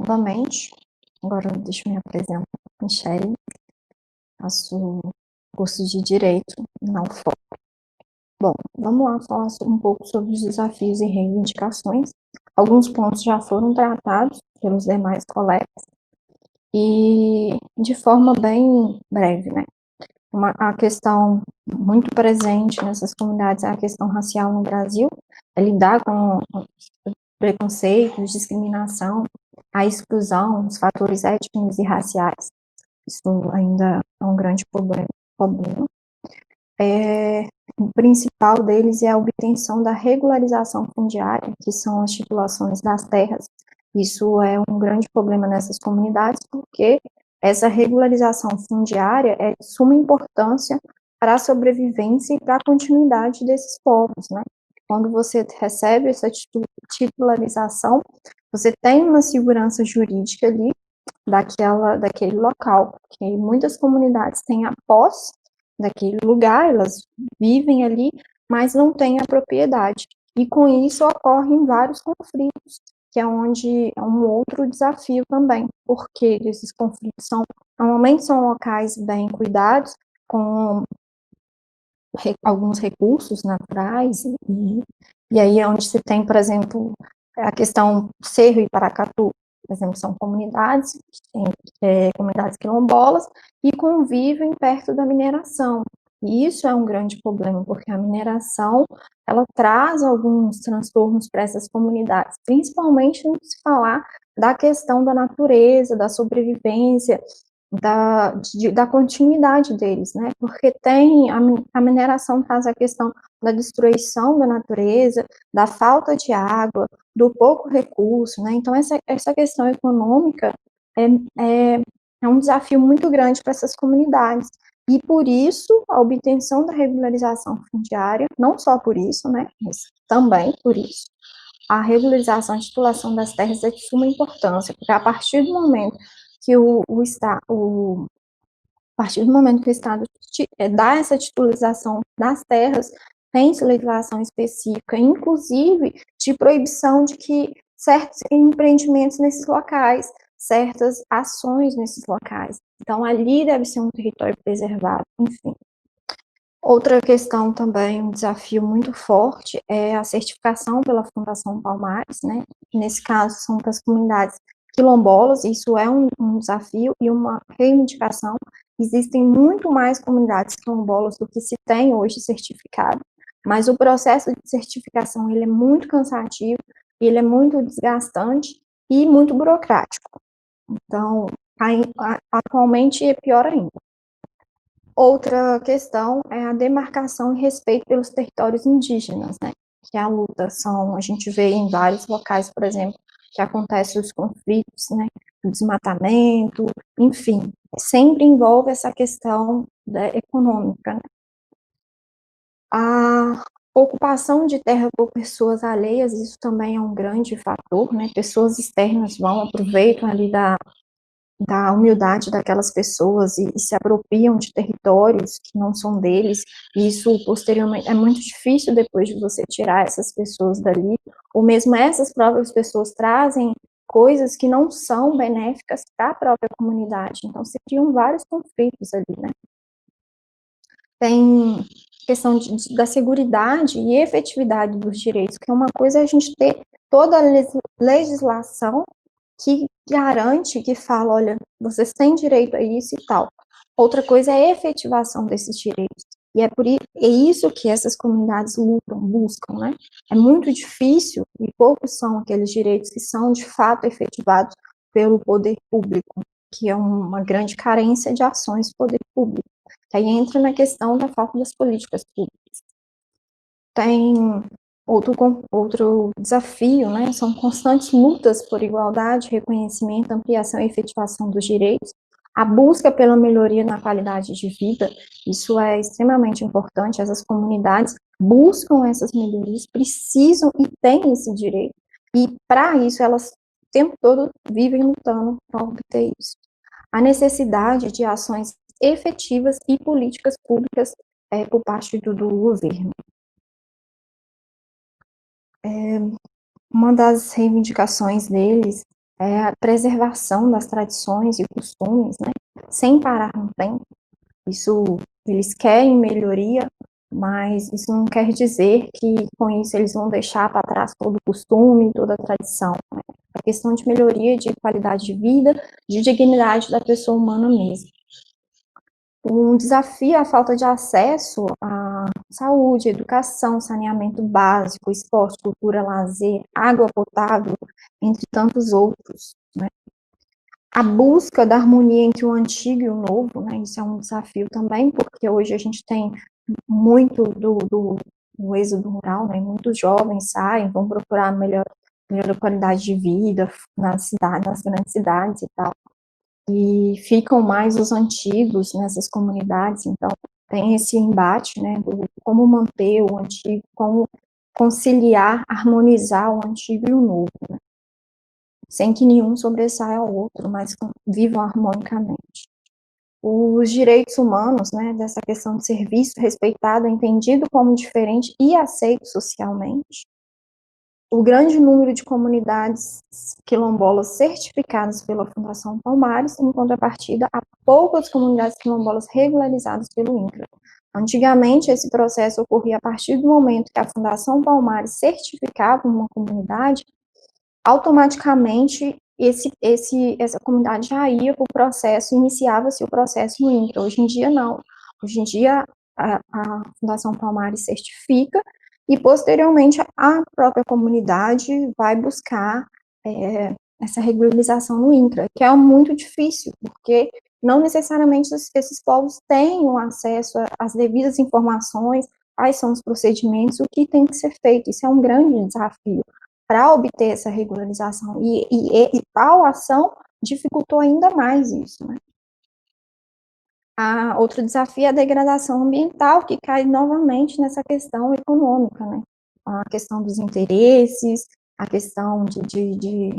novamente. Agora deixa eu me apresentar, Michele, faço curso de Direito na UFOP. Bom, vamos lá falar um pouco sobre os desafios e reivindicações. Alguns pontos já foram tratados pelos demais colegas e de forma bem breve, né? A questão muito presente nessas comunidades é a questão racial no Brasil, é lidar com preconceitos, discriminação, a exclusão, os fatores étnicos e raciais. Isso ainda é um grande problema. O principal deles é a obtenção da regularização fundiária, que são as titulações das terras. Isso é um grande problema nessas comunidades, porque essa regularização fundiária é de suma importância para a sobrevivência e para a continuidade desses povos, né? Quando você recebe essa titularização, você tem uma segurança jurídica ali daquele local, porque muitas comunidades têm a posse daquele lugar, elas vivem ali, mas não têm a propriedade. E com isso ocorrem vários conflitos, que é onde é um outro desafio também, porque esses conflitos normalmente são locais bem cuidados, com alguns recursos naturais, e aí é onde se tem, por exemplo, a questão Cerro e Paracatu, por exemplo, são comunidades, comunidades quilombolas, e convivem perto da mineração. E isso é um grande problema, porque a mineração, ela traz alguns transtornos para essas comunidades, principalmente no que se falar da questão da natureza, da sobrevivência, da continuidade deles, né? Porque tem a mineração traz a questão da destruição da natureza, da falta de água, do pouco recurso, né? Então essa questão econômica é, é, é um desafio muito grande para essas comunidades. E por isso a obtenção da regularização fundiária, não só por isso, né? Mas também por isso, a regularização e titulação das terras é de suma importância, porque a partir do momento que a partir do momento que o Estado dá essa titularização das terras, tem legislação específica, inclusive de proibição de que certos empreendimentos nesses locais, certas ações nesses locais. Então, ali deve ser um território preservado, enfim. Outra questão também, um desafio muito forte, é a certificação pela Fundação Palmares, né? Nesse caso, são para as comunidades quilombolas, isso é um desafio e uma reivindicação. Existem muito mais comunidades quilombolas do que se tem hoje certificado, mas o processo de certificação, ele é muito cansativo, ele é muito desgastante e muito burocrático. Então, atualmente é pior ainda. Outra questão é a demarcação e respeito pelos territórios indígenas, né? Que a luta a gente vê em vários locais, por exemplo, que acontecem os conflitos, né? O desmatamento, enfim, sempre envolve essa questão econômica, né? A ocupação de terra por pessoas alheias, isso também é um grande fator, né? Pessoas externas aproveitam ali da humildade daquelas pessoas e se apropriam de territórios que não são deles, e isso posteriormente é muito difícil depois de você tirar essas pessoas dali, ou mesmo essas próprias pessoas trazem coisas que não são benéficas para a própria comunidade, então se criam vários conflitos ali, né? Tem questão da seguridade e efetividade dos direitos, que é uma coisa a gente ter toda a legislação que garante, que fala, olha, vocês têm direito a isso e tal. Outra coisa é a efetivação desses direitos. E é isso que essas comunidades lutam, buscam, né? É muito difícil e poucos são aqueles direitos que são de fato efetivados pelo poder público, que é uma grande carência de ações do poder público. Aí entra na questão da falta das políticas públicas. Tem outro desafio, né, são constantes lutas por igualdade, reconhecimento, ampliação e efetivação dos direitos, a busca pela melhoria na qualidade de vida, isso é extremamente importante, essas comunidades buscam essas melhorias, precisam e têm esse direito, e para isso elas o tempo todo vivem lutando para obter isso. A necessidade de ações efetivas e políticas públicas por parte do governo. Uma das reivindicações deles é a preservação das tradições e costumes, né, sem parar no tempo. Isso, eles querem melhoria, mas isso não quer dizer que com isso eles vão deixar para trás todo o costume, toda a tradição, né? A questão de melhoria de qualidade de vida, de dignidade da pessoa humana mesmo. Um desafio é a falta de acesso à saúde, educação, saneamento básico, esporte, cultura, lazer, água potável, entre tantos outros, né? A busca da harmonia entre o antigo e o novo, né? Isso é um desafio também, porque hoje a gente tem muito do êxodo rural, né? Muitos jovens saem, vão procurar melhor qualidade de vida na cidade, nas grandes cidades e tal, e ficam mais os antigos nessas comunidades, então tem esse embate, né, do como manter o antigo, como conciliar, harmonizar o antigo e o novo, né, sem que nenhum sobressaia ao outro, mas vivam harmonicamente. Os direitos humanos, né, dessa questão de ser visto, respeitado, entendido como diferente e aceito socialmente, o grande número de comunidades quilombolas certificadas pela Fundação Palmares, em contrapartida a poucas comunidades quilombolas regularizadas pelo INCRA. Antigamente, esse processo ocorria a partir do momento que a Fundação Palmares certificava uma comunidade, automaticamente essa comunidade já ia para o processo, iniciava-se o processo no INCRA. Hoje em dia, não. Hoje em dia, a Fundação Palmares certifica e, posteriormente, a própria comunidade vai buscar essa regularização no INCRA, que é muito difícil, porque não necessariamente esses povos têm o acesso às devidas informações, quais são os procedimentos, o que tem que ser feito. Isso é um grande desafio para obter essa regularização. E tal ação dificultou ainda mais isso, né? Outro desafio é a degradação ambiental, que cai novamente nessa questão econômica, né? A questão dos interesses, a questão de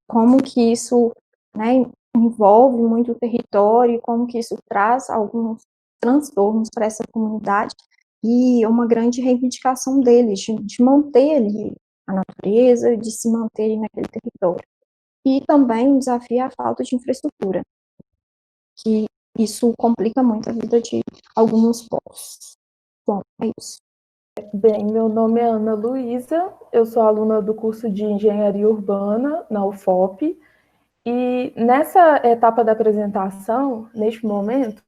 como que isso, né, envolve muito o território, como que isso traz alguns transtornos para essa comunidade, e uma grande reivindicação deles, de manter ali a natureza, de se manter naquele território. E também um desafio é a falta de infraestrutura, que isso complica muito a vida de alguns povos. Bom, é isso. Bem, meu nome é Ana Luísa, eu sou aluna do curso de Engenharia Urbana na UFOP, e nessa etapa da apresentação, neste momento,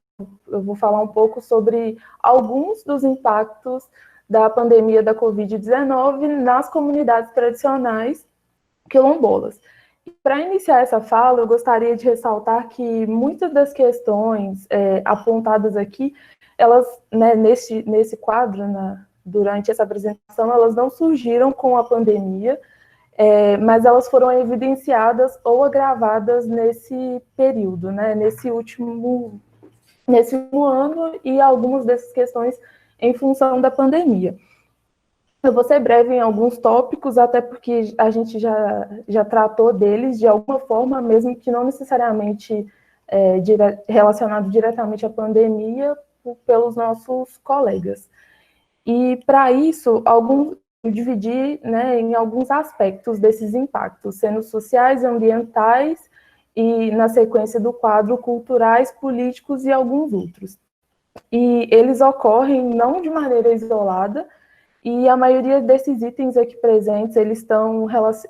eu vou falar um pouco sobre alguns dos impactos da pandemia da Covid-19 nas comunidades tradicionais quilombolas. Para iniciar essa fala, eu gostaria de ressaltar que muitas das questões apontadas aqui, elas, né, nesse quadro, durante essa apresentação, elas não surgiram com a pandemia, mas elas foram evidenciadas ou agravadas nesse período, né, nesse último ano, e algumas dessas questões em função da pandemia. Eu vou ser breve em alguns tópicos, até porque a gente já tratou deles de alguma forma, mesmo que não necessariamente relacionado diretamente à pandemia, pelos nossos colegas. E, para isso, eu dividi, né, em alguns aspectos desses impactos, sendo sociais, ambientais e, na sequência do quadro, culturais, políticos e alguns outros. E eles ocorrem não de maneira isolada, e a maioria desses itens aqui presentes, eles estão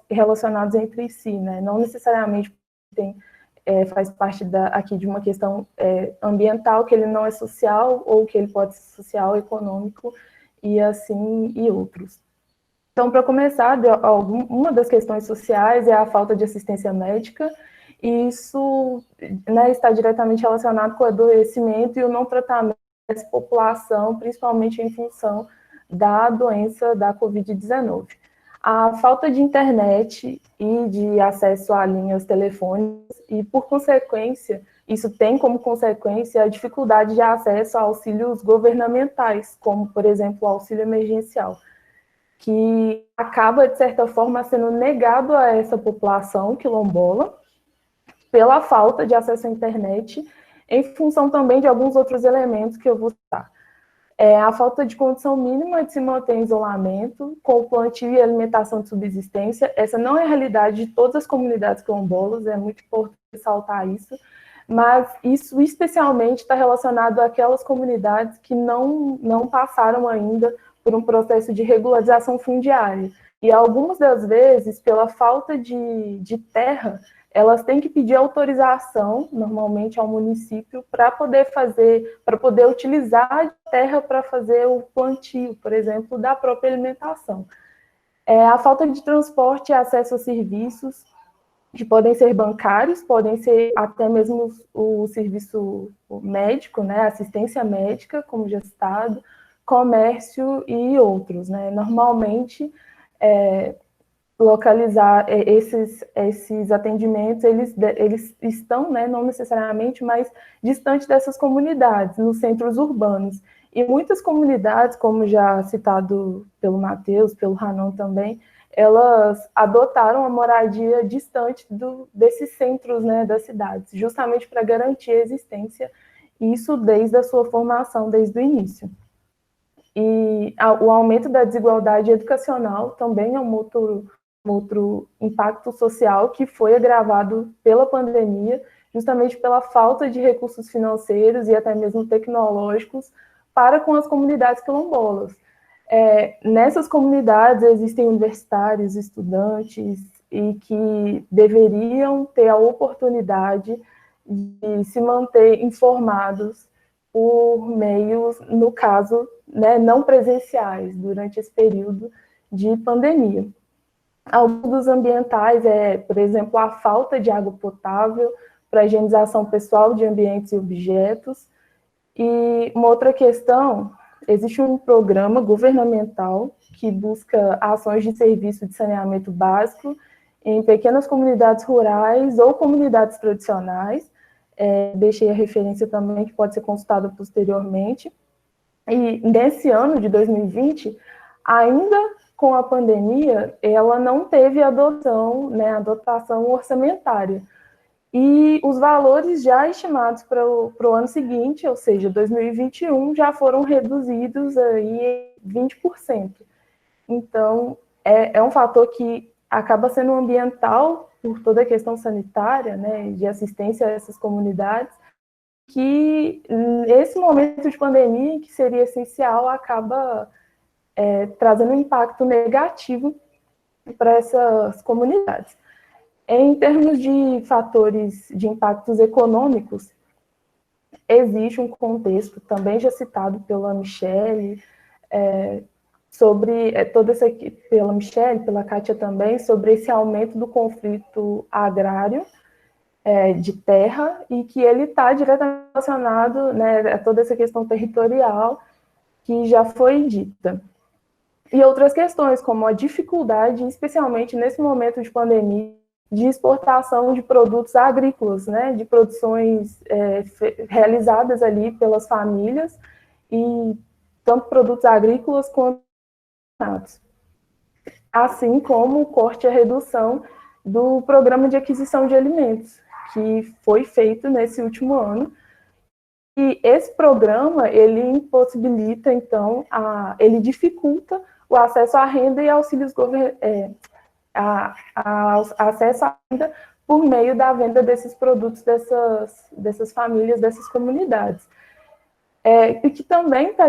relacionados entre si, né? Não necessariamente faz parte aqui de uma questão ambiental, que ele não é social, ou que ele pode ser social, econômico, e assim, e outros. Então, para começar, uma das questões sociais é a falta de assistência médica, e isso, né, está diretamente relacionado com o adoecimento e o não tratamento dessa população, principalmente em função da doença da Covid-19. A falta de internet e de acesso a linhas telefônicas e, por consequência, isso tem como consequência a dificuldade de acesso a auxílios governamentais, como, por exemplo, o auxílio emergencial, que acaba, de certa forma, sendo negado a essa população quilombola pela falta de acesso à internet, em função também de alguns outros elementos que eu vou citar. A falta de condição mínima de se manter em isolamento, com o plantio e alimentação de subsistência. Essa não é a realidade de todas as comunidades quilombolas, é muito importante ressaltar isso, mas isso especialmente está relacionado àquelas comunidades que não passaram ainda por um processo de regularização fundiária. E algumas das vezes, pela falta de terra, elas têm que pedir autorização, normalmente ao município, para poder utilizar a terra para fazer o plantio, por exemplo, da própria alimentação. A falta de transporte e acesso a serviços, que podem ser bancários, podem ser até mesmo o serviço médico, né, assistência médica, como já citado, comércio e outros, né. Normalmente, localizar esses atendimentos, eles estão, né, não necessariamente, mas distante dessas comunidades, nos centros urbanos. E muitas comunidades, como já citado pelo Matheus, pelo Hanon também, elas adotaram a moradia distante desses centros, né, das cidades, justamente para garantir a existência, isso desde a sua formação, desde o início. E o aumento da desigualdade educacional também é um outro impacto social que foi agravado pela pandemia, justamente pela falta de recursos financeiros e até mesmo tecnológicos para com as comunidades quilombolas. Nessas comunidades existem universitários, estudantes, e que deveriam ter a oportunidade de se manter informados por meios, no caso, né, não presenciais, durante esse período de pandemia. Alguns dos ambientais por exemplo, a falta de água potável para a higienização pessoal de ambientes e objetos. E uma outra questão, existe um programa governamental que busca ações de serviço de saneamento básico em pequenas comunidades rurais ou comunidades tradicionais. Deixei a referência também, que pode ser consultada posteriormente. E nesse ano de 2020, ainda com a pandemia, ela não teve adoção, né, a dotação orçamentária. E os valores já estimados para o ano seguinte, ou seja, 2021, já foram reduzidos aí 20%. Então, é um fator que acaba sendo ambiental por toda a questão sanitária, né, de assistência a essas comunidades, que nesse momento de pandemia, que seria essencial, acaba trazendo um impacto negativo para essas comunidades. Em termos de fatores de impactos econômicos, existe um contexto, também já citado pela Michelle, sobre pela Michelle, pela Kátia também, sobre esse aumento do conflito agrário de terra, e que ele está diretamente relacionado, né, a toda essa questão territorial que já foi dita. E outras questões, como a dificuldade, especialmente nesse momento de pandemia, de exportação de produtos agrícolas, né, de produções realizadas ali pelas famílias, e tanto produtos agrícolas quanto assim como o corte e a redução do programa de aquisição de alimentos, que foi feito nesse último ano. E esse programa, ele impossibilita, então, ele dificulta o acesso à renda e auxílios acesso à renda por meio da venda desses produtos dessas famílias, dessas comunidades. E que também está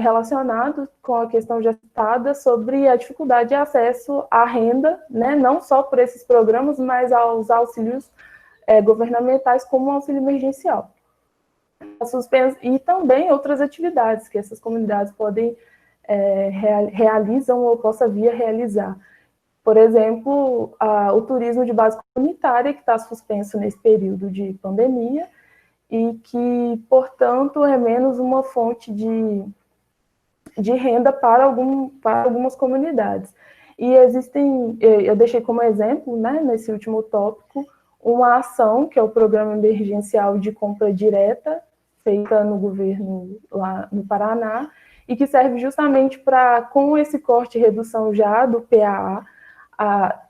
relacionado com a questão já citada sobre a dificuldade de acesso à renda, né, não só por esses programas, mas aos auxílios governamentais, como o auxílio emergencial. E também outras atividades que essas comunidades podem realizam ou possa vir a realizar. Por exemplo, o turismo de base comunitária, que está suspenso nesse período de pandemia, e que, portanto, é menos uma fonte de renda para algumas comunidades. E eu deixei como exemplo, né, nesse último tópico, uma ação, que é o Programa Emergencial de Compra Direta, feita no governo lá no Paraná, e que serve justamente para, com esse corte e redução já do PAA,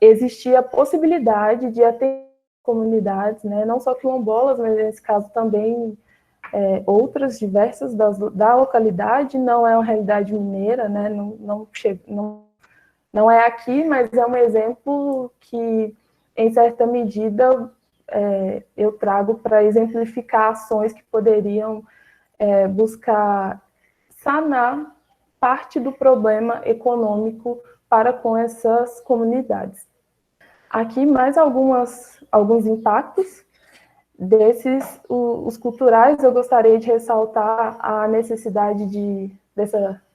existir a possibilidade de atender comunidades, né, não só quilombolas, mas nesse caso também outras diversas da localidade, não é uma realidade mineira, né? Não é aqui, mas é um exemplo que, em certa medida, eu trago para exemplificar ações que poderiam buscar sanar parte do problema econômico para com essas comunidades. Aqui mais alguns impactos. Desses, os culturais, eu gostaria de ressaltar a necessidade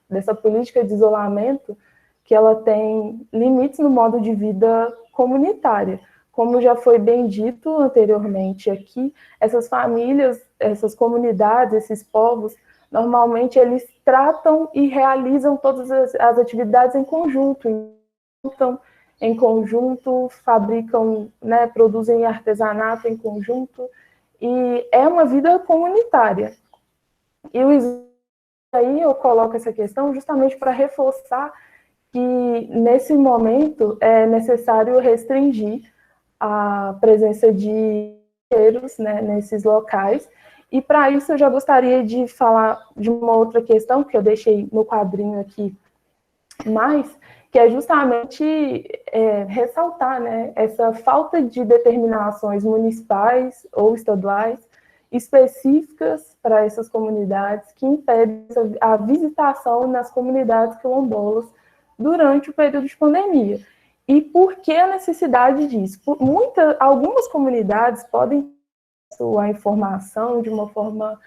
dessa política de isolamento, que ela tem limites no modo de vida comunitária. Como já foi bem dito anteriormente aqui, essas famílias, essas comunidades, esses povos, normalmente eles tratam e realizam todas as atividades em conjunto. Então, em conjunto, fabricam, né, produzem artesanato em conjunto, e é uma vida comunitária. E aí eu coloco essa questão justamente para reforçar que, nesse momento, é necessário restringir a presença de estrangeiros, né, nesses locais, e para isso eu já gostaria de falar de uma outra questão que eu deixei no quadrinho aqui mais, que é justamente ressaltar, né, essa falta de determinações municipais ou estaduais específicas para essas comunidades que impedem a visitação nas comunidades quilombolas durante o período de pandemia. E por que a necessidade disso? Algumas comunidades podem ter a informação de uma forma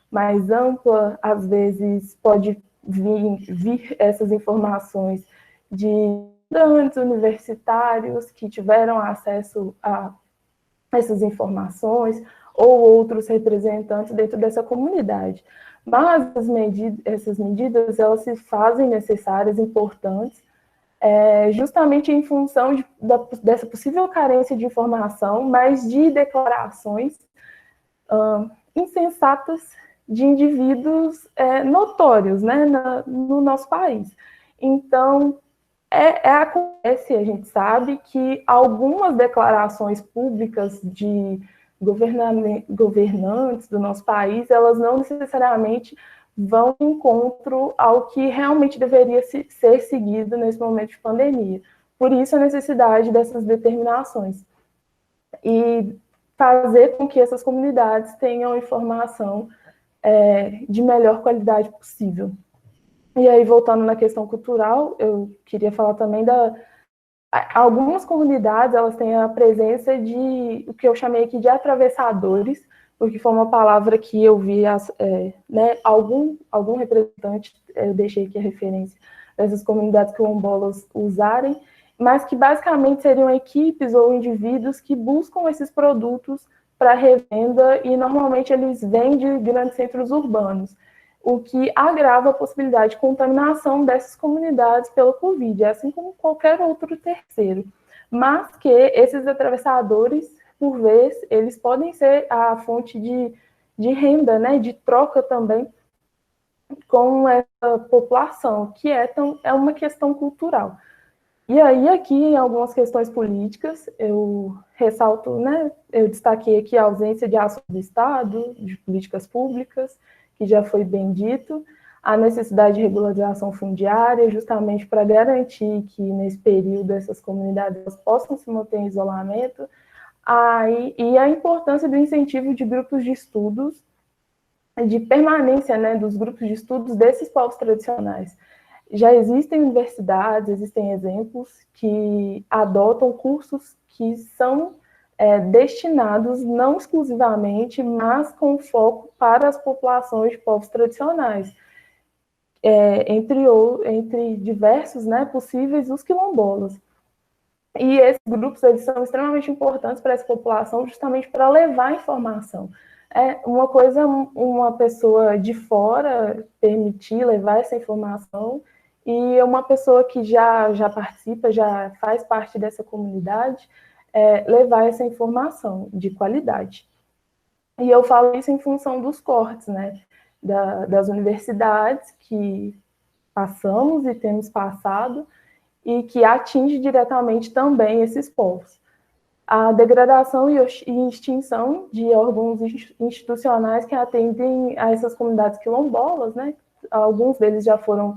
mais ampla, às vezes pode vir essas informações de estudantes universitários que tiveram acesso a essas informações ou outros representantes dentro dessa comunidade. Mas essas medidas, elas se fazem necessárias, importantes, justamente em função dessa possível carência de informação, mas de declarações insensatas de indivíduos notórios, né, no nosso país. Então, acontece, a gente sabe, que algumas declarações públicas de governantes do nosso país, elas não necessariamente vão em encontro ao que realmente deveria ser seguido nesse momento de pandemia. Por isso, a necessidade dessas determinações. E fazer com que essas comunidades tenham informação de melhor qualidade possível. E aí, voltando na questão cultural, eu queria falar também algumas comunidades, elas têm a presença de o que eu chamei aqui de atravessadores, porque foi uma palavra que eu vi, né, algum representante, eu deixei aqui a referência dessas comunidades quilombolas usarem, mas que basicamente seriam equipes ou indivíduos que buscam esses produtos para revenda e normalmente eles vêm de grandes centros urbanos, o que agrava a possibilidade de contaminação dessas comunidades pelo Covid, assim como qualquer outro terceiro. Mas que esses atravessadores, por vez, eles podem ser a fonte de renda, né, de troca também com essa população, que é uma questão cultural. E aí, aqui, em algumas questões políticas, eu ressalto, né, eu destaquei aqui a ausência de ação do Estado, de políticas públicas, que já foi bem dito, a necessidade de regularização fundiária, justamente para garantir que, nesse período, essas comunidades possam se manter em isolamento, e a importância do incentivo de grupos de estudos, de permanência, né, dos grupos de estudos desses povos tradicionais. Já existem universidades, existem exemplos que adotam cursos que são destinados não exclusivamente, mas com foco para as populações de povos tradicionais, entre diversos, né, possíveis, os quilombolas. E esses grupos, eles são extremamente importantes para essa população, justamente para levar informação. Uma coisa, uma pessoa de fora permitir levar essa informação, e uma pessoa que já participa, já faz parte dessa comunidade, levar essa informação de qualidade. E eu falo isso em função dos cortes, né, das universidades que passamos e temos passado, e que atinge diretamente também esses povos. a degradação e extinção de órgãos institucionais que atendem a essas comunidades quilombolas, né? Alguns deles já foram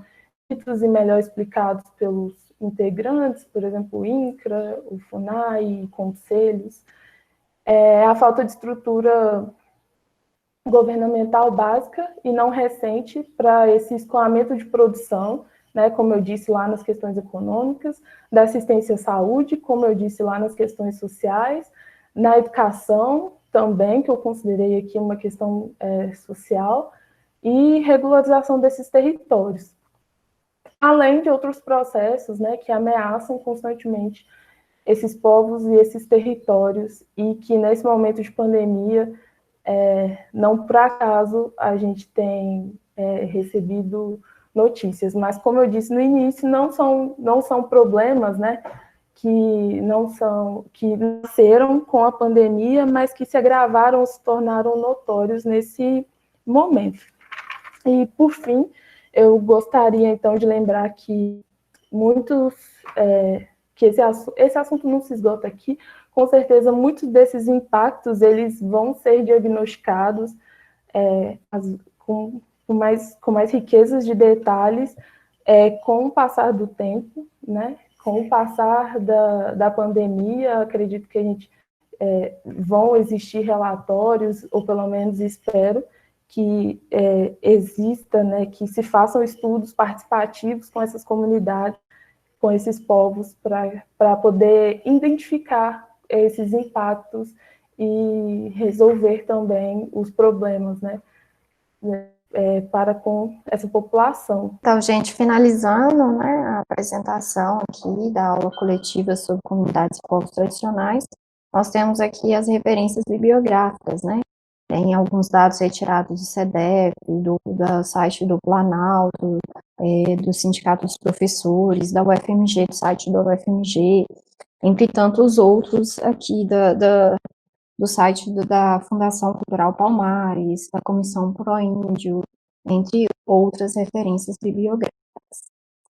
ditos e melhor explicados pelos integrantes, por exemplo, o INCRA, o FUNAI, conselhos. A falta de estrutura governamental básica e não recente para esse escoamento de produção, né, como eu disse lá nas questões econômicas, da assistência à saúde, como eu disse lá nas questões sociais, na educação também, que eu considerei aqui uma questão social, e regularização desses territórios. Além de outros processos, né, que ameaçam constantemente esses povos e esses territórios, e que nesse momento de pandemia, não por acaso a gente tem recebido notícias, mas como eu disse no início, não são problemas, né, que nasceram com a pandemia, mas que se agravaram, se tornaram notórios nesse momento. E por fim, eu gostaria então de lembrar que que esse assunto não se esgota aqui. Com certeza, muitos desses impactos eles vão ser diagnosticados com mais riquezas de detalhes com o passar do tempo, né? Com o passar da pandemia, acredito que vão existir relatórios, ou pelo menos espero que exista, né, que se façam estudos participativos com essas comunidades, com esses povos, para poder identificar esses impactos e resolver também os problemas, né, para com essa população. Então, gente, finalizando, né, a apresentação aqui da aula coletiva sobre comunidades e povos tradicionais, nós temos aqui as referências bibliográficas, né? Tem alguns dados retirados do SEDEF, do site do Planalto, do Sindicato dos Professores, da UFMG, do site da UFMG, entre tantos outros aqui do site da Fundação Cultural Palmares, da Comissão Pro Índio, entre outras referências bibliográficas.